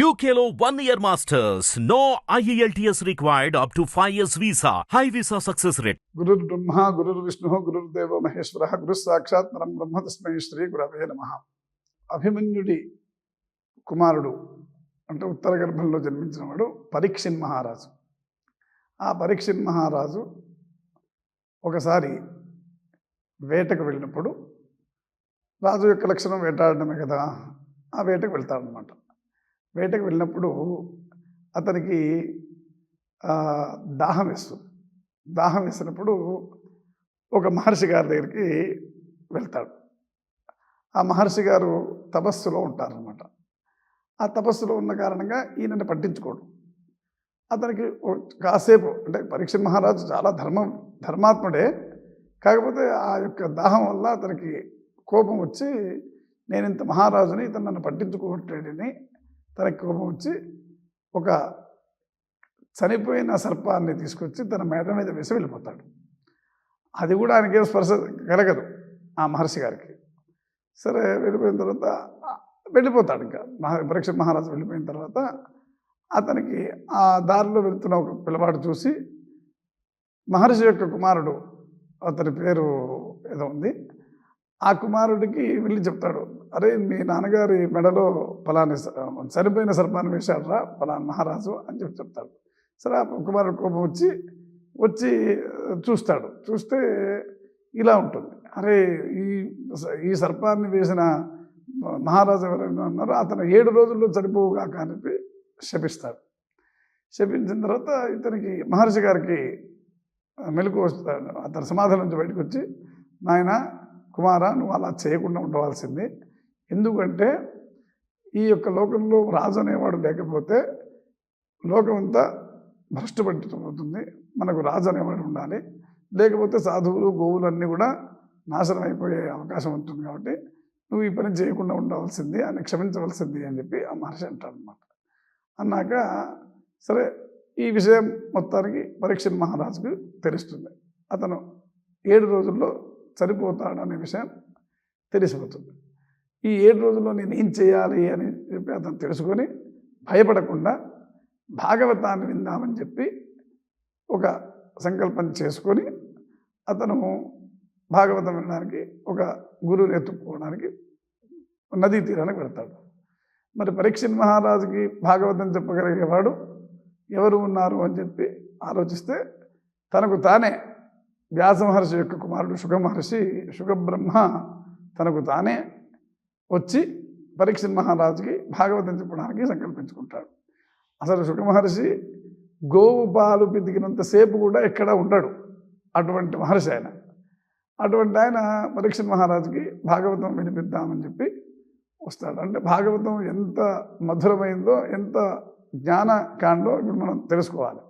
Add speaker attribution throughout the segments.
Speaker 1: UKLO 1 year masters. No IELTS required up to 5 years visa. High visa success rate.
Speaker 2: గురుర్ బ్రహ్మ గురుర్ విష్ణు గురుర్దేవో మహేశ్వర గురు సాక్షాత్ పరం బ్రహ్మ తస్మై శ్రీ గురవే నమః. అభిమన్యుడి కుమారుడు అంటే ఉత్తర గర్భంలో జన్మించినవాడు పరీక్షిన్ మహారాజు. ఆ పరీక్షిన్ మహారాజు ఒకసారి వేటకు వెళ్ళినప్పుడు, రాజు యొక్క లక్షణం వేటాడటమే కదా, ఆ వేటకు వెళ్తాడనమాట. వేటకు వెళ్ళినప్పుడు అతనికి దాహం వేస్తుంది. దాహం వేసినప్పుడు ఒక మహర్షి గారి దగ్గరికి వెళ్తాడు. ఆ మహర్షి గారు తపస్సులో ఉంటారనమాట. ఆ తపస్సులో ఉన్న కారణంగా ఈయనని పట్టించుకోడు. అతనికి కాసేపు అంటే పరీక్ష మహారాజు చాలా ధర్మాత్ముడే, కాకపోతే ఆ యొక్క దాహం వల్ల అతనికి కోపం వచ్చి, నేను ఇంత మహారాజుని ఇతను నన్ను పట్టించుకోవట్లేడని తనకి కోపం వచ్చి ఒక చనిపోయిన సర్పాన్ని తీసుకొచ్చి తన మేడ మీద వేసి వెళ్ళిపోతాడు. అది కూడా ఆయనకేం స్పర్శ కలగదు ఆ మహర్షి గారికి. సరే వెళ్ళిపోయిన తర్వాత వెళ్ళిపోతాడు. ఇంకా పరీక్ష మహారాజు వెళ్ళిపోయిన తర్వాత అతనికి ఆ దారిలో వెళ్తున్న ఒక పిల్లవాడు చూసి, మహర్షి యొక్క కుమారుడు, అతని పేరు ఏదో ఉంది, ఆ కుమారుడికి వెళ్ళి చెప్తాడు, అరే మీ నాన్నగారి మెడలో ఫలాని చనిపోయిన సర్పాన్ని వేశాడురా ఫలాని మహారాజు అని చెప్తాడు. సరే ఆ కుమారుడు కోపం వచ్చి చూస్తాడు. చూస్తే ఇలా ఉంటుంది, అరే ఈ సర్పాన్ని వేసిన మహారాజు ఎవరైనా ఉన్నారో అతను 7 రోజుల్లో చనిపోవుగాక అని శపిస్తాడు. శపించిన తర్వాత ఇతనికి మహర్షి గారికి మెలకు వస్తాడు. అతని సమాధానం నుంచి బయటకు వచ్చి, నాయన కుమార, నువ్వు అలా చేయకుండా ఉండవలసింది. ఎందుకంటే ఈ యొక్క లోకంలో రాజు అనేవాడు లేకపోతే లోకం అంతా భ్రష్టు పట్టిపోతుంది. మనకు రాజు అనేవాడు ఉండాలి, లేకపోతే సాధువులు గోవులు అన్నీ కూడా నాశనం అయిపోయే అవకాశం ఉంటుంది. కాబట్టి నువ్వు ఈ పని చేయకుండా ఉండవలసింది అని క్షమించవలసింది అని చెప్పి ఆ మహర్షి అంటాడు అనమాట. అన్నాక సరే ఈ విషయం మొత్తానికి పరీక్ష మహారాజుకు తెలుస్తుంది. అతను 7 రోజుల్లో చనిపోతాడనే విషయం తెలిసిపోతుంది. ఈ 7 రోజుల్లో నేను ఏం చేయాలి అని చెప్పి అతను తెలుసుకొని భయపడకుండా భాగవతాన్ని విందామని చెప్పి ఒక సంకల్పం చేసుకొని అతను భాగవతం వినడానికి ఒక గురువుని ఎత్తుక్కోవడానికి నదీ తీరానికి వెళ్తాడు. మరి పరీక్ష మహారాజుకి భాగవతం చెప్పగలిగేవాడు ఎవరు ఉన్నారు అని చెప్పి ఆలోచిస్తే తనకు తానే వ్యాస మహర్షి యొక్క కుమారుడు శుగబ్రహ్మ తనకు తానే వచ్చి పరీక్ష మహారాజుకి భాగవతం చెప్పడానికి సంకల్పించుకుంటాడు. అసలు శుగమహర్షి గోవు పాలు పితికినంతసేపు కూడా ఎక్కడ ఉండడు, అటువంటి మహర్షి ఆయన. అటువంటి ఆయన పరీక్ష మహారాజుకి భాగవతం వినిపిద్దామని చెప్పి వస్తాడు. అంటే భాగవతం ఎంత మధురమైందో, ఎంత జ్ఞానకాండో ఇప్పుడు మనం తెలుసుకోవాలి.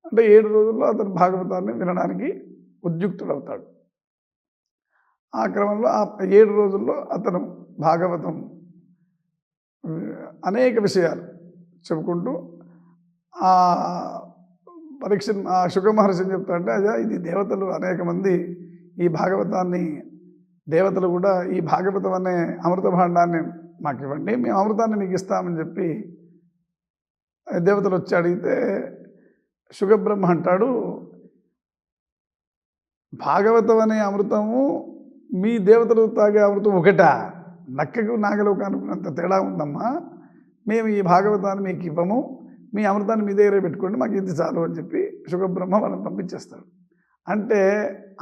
Speaker 2: అంటే 7 రోజుల్లో అతను భాగవతాన్ని వినడానికి ఉద్యుక్తుడవుతాడు. ఆ క్రమంలో ఆ 7 రోజుల్లో అతను భాగవతం అనేక విషయాలు చెప్పుకుంటూ ఆ శుగ మహర్షిని చెప్తాడంటే, అదే ఇది దేవతలు అనేక మంది ఈ భాగవతాన్ని, దేవతలు కూడా ఈ భాగవతం అనే అమృత భాండాన్ని మాకు ఇవ్వండి, మేము అమృతాన్ని మీకు ఇస్తామని చెప్పి దేవతలు వచ్చి అడిగితే శుగబ్రహ్మ అంటాడు, భాగవతం అనే అమృతము మీ దేవతలు తాగే అమృతం ఒకటా? నక్కకు నాగలకు అనుకున్నంత తేడా ఉందమ్మా. మేము ఈ భాగవతాన్ని మీకు ఇవ్వము, మీ అమృతాన్ని మీ దగ్గరే పెట్టుకోండి, మాకు ఇది చాలు అని చెప్పి శుగబ్రహ్మ వాళ్ళని పంపించేస్తాడు. అంటే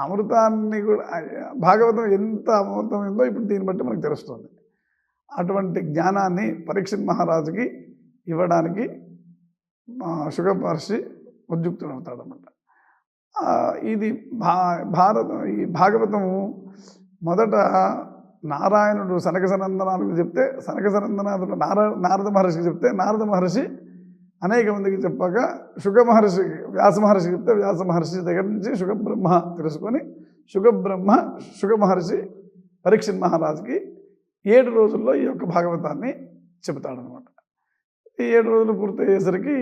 Speaker 2: అమృతాన్ని కూడా, భాగవతం ఎంత అమృతం ఉందో ఇప్పుడు దీన్ని బట్టి మనకు తెలుస్తుంది. అటువంటి జ్ఞానాన్ని పరీక్ష మహారాజుకి ఇవ్వడానికి శుగ మహర్షి ఉద్యుక్తుడవుతాడనమాట. ఇది ఈ భాగవతము మొదట నారాయణుడు సనకసనందనాలకు చెప్తే, సనకసనందనాథుడు నారద మహర్షికి చెప్తే, నారద మహర్షి అనేక మందికి చెప్పాక శుగ మహర్షి వ్యాస మహర్షి చెప్తే, వ్యాస మహర్షి దగ్గర నుంచి శుగబ్రహ్మ తెలుసుకొని శుగ మహర్షి పరీక్ష మహారాజుకి 7 రోజుల్లో ఈ యొక్క భాగవతాన్ని చెబుతాడనమాట. ఈ 7 రోజులు పూర్తయ్యేసరికి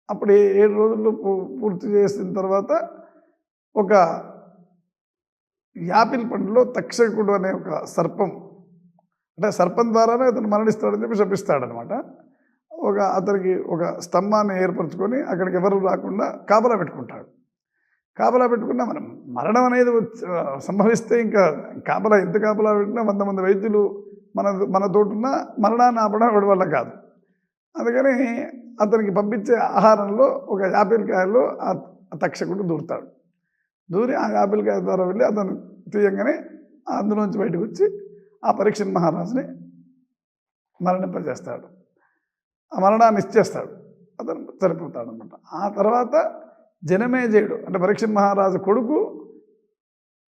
Speaker 2: అప్పుడు 7 రోజుల్లో పూర్తి చేసిన తర్వాత ఒక యాపిల్ పండులో తక్షకుడు అనే ఒక సర్పం అంటే సర్పం ద్వారానే అతను మరణిస్తాడని చెప్పి శపిస్తాడనమాట. అతనికి ఒక స్తంభాన్ని ఏర్పరచుకొని అక్కడికి ఎవరు రాకుండా కాపలా పెట్టుకుంటాడు. కాపలా పెట్టుకున్నా మనం మరణం అనేది సంభవిస్తే ఇంకా కాపలా ఎంత కాపలా పెట్టినా 100 మంది వైద్యులు మనతోటున్న మరణాన్ని ఆపడం వాడి వల్ల కాదు. అందుకని అతనికి పంపించే ఆహారంలో ఒక యాపిల్కాయలో ఆ తక్షకుడు దూరుతాడు. దూరి ఆ యాపిల్కాయ ద్వారా వెళ్ళి అతను తీయంగానే అందులోంచి బయటకు వచ్చి ఆ పరీక్ష మహారాజుని మరణింపజేస్తాడు. ఆ మరణాన్ని ఇచ్చేస్తాడు. అతను చనిపోతాడు అనమాట. ఆ తర్వాత జనమేజయుడు అంటే పరీక్ష మహారాజు కొడుకు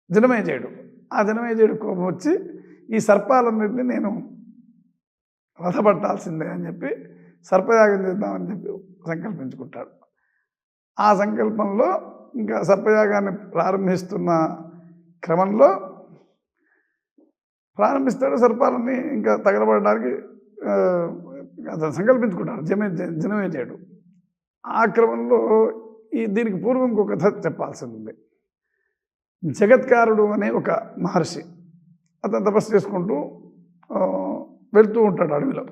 Speaker 2: జనమేజయుడు. ఆ జనమేజయుడు కోపం వచ్చి ఈ సర్పాలన్నింటినీ నేను వధపట్టాల్సిందే అని చెప్పి సర్పయాగం చేద్దామని చెప్పి సంకల్పించుకుంటాడు. ఆ సంకల్పంలో ఇంకా సర్పయాగాన్ని ప్రారంభిస్తున్న క్రమంలో సర్పాలన్నీ ఇంకా తగలబడడానికి అతను సంకల్పించుకుంటాడు జనమేజయుడు. ఆ క్రమంలో దీనికి పూర్వం ఇంకొక కథ చెప్పాల్సింది ఉంది. జగత్కారుడు అనే ఒక మహర్షి అతను తపస్సు చేసుకుంటూ వెళుతూ ఉంటాడు. అడవిలో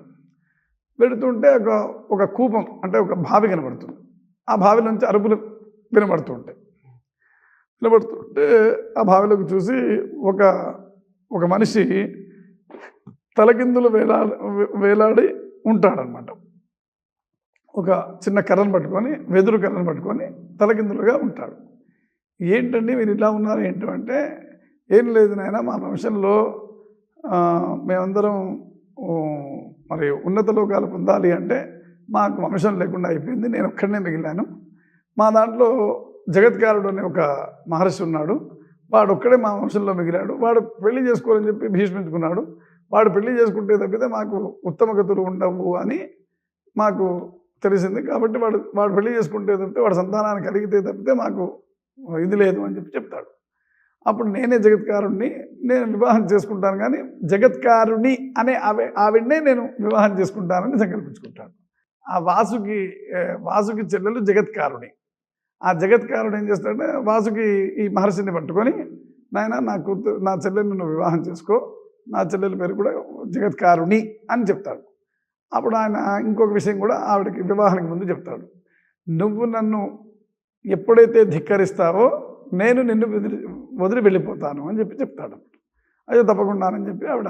Speaker 2: వెళుతుంటే ఒక కూపం అంటే ఒక బావి కనబడుతుంది. ఆ బావి నుంచి అరుపులు వినబడుతుంటే ఆ బావిలోకి చూసి ఒక మనిషి తలకిందులు వేలాడి ఉంటాడనమాట. ఒక చిన్న కర్రను పట్టుకొని వెదురు కర్రను పట్టుకొని తలకిందులుగా ఉంటాడు. ఏంటండి మీరు ఇలా ఉన్నారు ఏంటంటే, ఏం లేదు నాయన, మా వంశంలో మేమందరం మరి ఉన్నత లోకాలు పొందాలి అంటే మాకు వంశం లేకుండా అయిపోయింది, నేను ఒక్కడనే మిగిలాను. మా దాంట్లో జగత్కారుడు అనే ఒక మహర్షి ఉన్నాడు, వాడు ఒక్కడే మా వంశంలో మిగిలాడు. వాడు పెళ్లి చేసుకోవాలని చెప్పి భీష్మించుకున్నాడు. వాడు పెళ్లి చేసుకుంటే తప్పితే మాకు ఉత్తమ గతులు ఉండవు అని మాకు తెలిసింది. కాబట్టి వాడు పెళ్లి చేసుకుంటే తప్పితే వాడు సంతానాన్ని కలిగితే తప్పితే మాకు ఇది లేదు అని చెప్పి చెప్తాడు. అప్పుడు నేనే జగత్కారుణ్ణి, నేను వివాహం చేసుకుంటాను, కానీ జగత్కారుణి అనే ఆవిడనే నేను వివాహం చేసుకుంటానని సంకల్పించుకుంటాను. ఆ వాసుకి చెల్లెలు జగత్కారుణి. ఆ జగత్కారుడు ఏం చేస్తాడంటే వాసుకి ఈ మహర్షిని పట్టుకొని, నాయన నా చెల్లెల్ని నువ్వు వివాహం చేసుకో, నా చెల్లెల పేరు కూడా జగత్కారుణి అని చెప్తాడు. అప్పుడు ఆయన ఇంకొక విషయం కూడా ఆవిడకి వివాహానికి ముందు చెప్తాడు. నువ్వు నన్ను ఎప్పుడైతే ధిక్కరిస్తావో నేను నిన్ను వదిలి వెళ్ళిపోతాను అని చెప్పి చెప్తాడు. అయ్యో తప్పకుండా అని చెప్పి ఆవిడ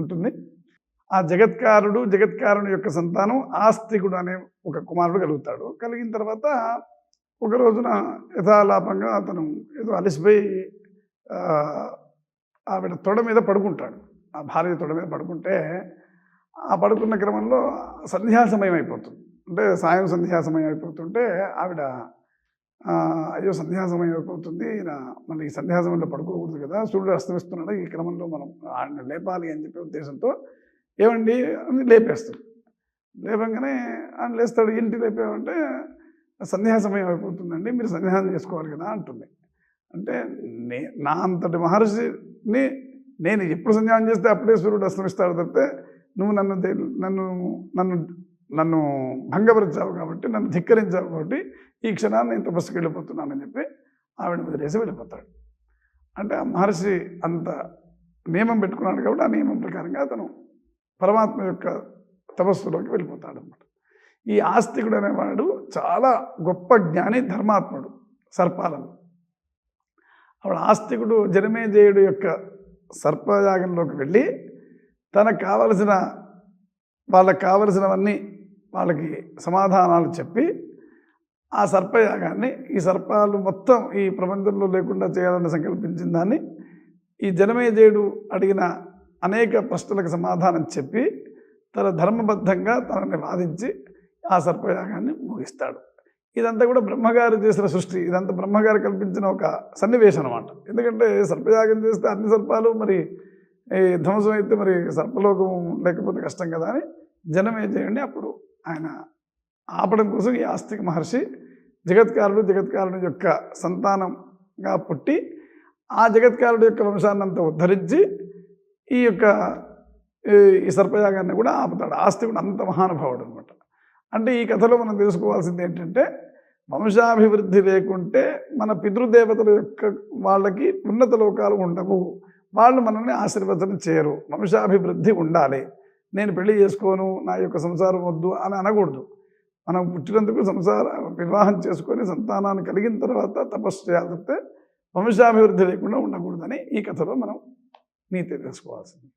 Speaker 2: ఉంటుంది. ఆ జగత్కారుని యొక్క సంతానం ఆస్తికుడు అనే ఒక కుమారుడు కలుగుతాడు. కలిగిన తర్వాత ఒక రోజున యథాలాపంగా అతను ఏదో అలసిపోయి ఆవిడ తొడ మీద పడుకుంటాడు. ఆ భార్య తొడ మీద పడుకుంటే ఆ పడుకున్న క్రమంలో సంధ్యా సమయం అయిపోతుంది. అంటే సాయం సంధ్యా సమయం అయిపోతుంటే ఆవిడ అయ్యో సంధ్యా సమయం అయిపోతుంది, ఈయన మళ్ళీ ఈ సంధ్యా సమయంలో పడుకోకూడదు కదా, సూర్యుడు అస్తమిస్తున్నాడు, ఈ క్రమంలో మనం ఆయన లేపాలి అని చెప్పే ఉద్దేశంతో ఏమండి అని లేపేస్తుంది. లేపంగానే ఆయన లేస్తాడు. ఇంటి లేపేమంటే సంధ్యా సమయం అయిపోతుందండి, మీరు సంధ్యానం చేసుకోవాలి కదా అంటుంది. అంటే నా అంతటి మహర్షిని నేను ఎప్పుడు సంధ్యానం చేస్తే అప్పుడే సూర్యుడు అస్తమిస్తాడు తప్పితే నువ్వు నన్ను భంగపరిచావు కాబట్టి, నన్ను ధిక్కరించావు కాబట్టి ఈ క్షణాన్ని నేను తపస్సుకి వెళ్ళిపోతున్నానని చెప్పి ఆవిడ వదిలేసి వెళ్ళిపోతాడు. అంటే ఆ మహర్షి అంత నియమం పెట్టుకున్నాడు కాబట్టి ఆ నియమం ప్రకారంగా అతను పరమాత్మ యొక్క తపస్సులోకి వెళ్ళిపోతాడు అన్నమాట. ఈ ఆస్తికుడు అనేవాడు చాలా గొప్ప జ్ఞాని, ధర్మాత్ముడు సర్పాలను. అప్పుడు ఆస్తికుడు జనమేజయుడు యొక్క సర్పయాగంలోకి వెళ్ళి వాళ్ళకి కావలసినవన్నీ వాళ్ళకి సమాధానాలు చెప్పి ఆ సర్పయాగాన్ని, ఈ సర్పాలు మొత్తం ఈ ప్రపంచంలో లేకుండా చేయాలని సంకల్పించిన దాన్ని ఈ జనమేజయుడు అడిగిన అనేక ప్రశ్నలకు సమాధానం చెప్పి తన ధర్మబద్ధంగా తనని వాదించి ఆ సర్పయాగాన్ని ముగిస్తాడు. ఇదంతా కూడా బ్రహ్మగారు చేసిన సృష్టి, ఇదంతా బ్రహ్మగారు కల్పించిన ఒక సన్నివేశం అన్నమాట. ఎందుకంటే సర్పయాగం చేస్తే అన్ని సర్పాలు మరి ధ్వంసం అయితే మరి సర్పలోకం లేకపోతే కష్టం కదా అని జనమేజయుడిని అప్పుడు ఆయన ఆపడం కోసం ఈ ఆస్తిక మహర్షి జగత్కారుని యొక్క సంతానంగా పుట్టి ఆ జగత్కారుడి యొక్క వంశాన్ని అంతా ఉద్ధరించి ఈ సర్పయాగాన్ని కూడా ఆపుతాడు. ఆస్తికుడు అంత మహానుభావుడు అనమాట. అంటే ఈ కథలో మనం తెలుసుకోవాల్సింది ఏంటంటే, వంశాభివృద్ధి లేకుంటే మన పితృదేవతల యొక్క వాళ్ళకి ఉన్నత లోకాలు ఉండవు. వాళ్ళు మనల్ని ఆశీర్వచనం చేయరు. వంశాభివృద్ధి ఉండాలి. నేను పెళ్లి చేసుకోను, నా యొక్క సంసారం వద్దు అని అనకూడదు. మనం పుట్టినందుకు వివాహం చేసుకొని సంతానాన్ని కలిగిన తర్వాత తపస్సు చేయాలి తప్పితే వంశాభివృద్ధి లేకుండా ఉండకూడదని ఈ కథలో మనం నీతి తెలుసుకోవాల్సింది.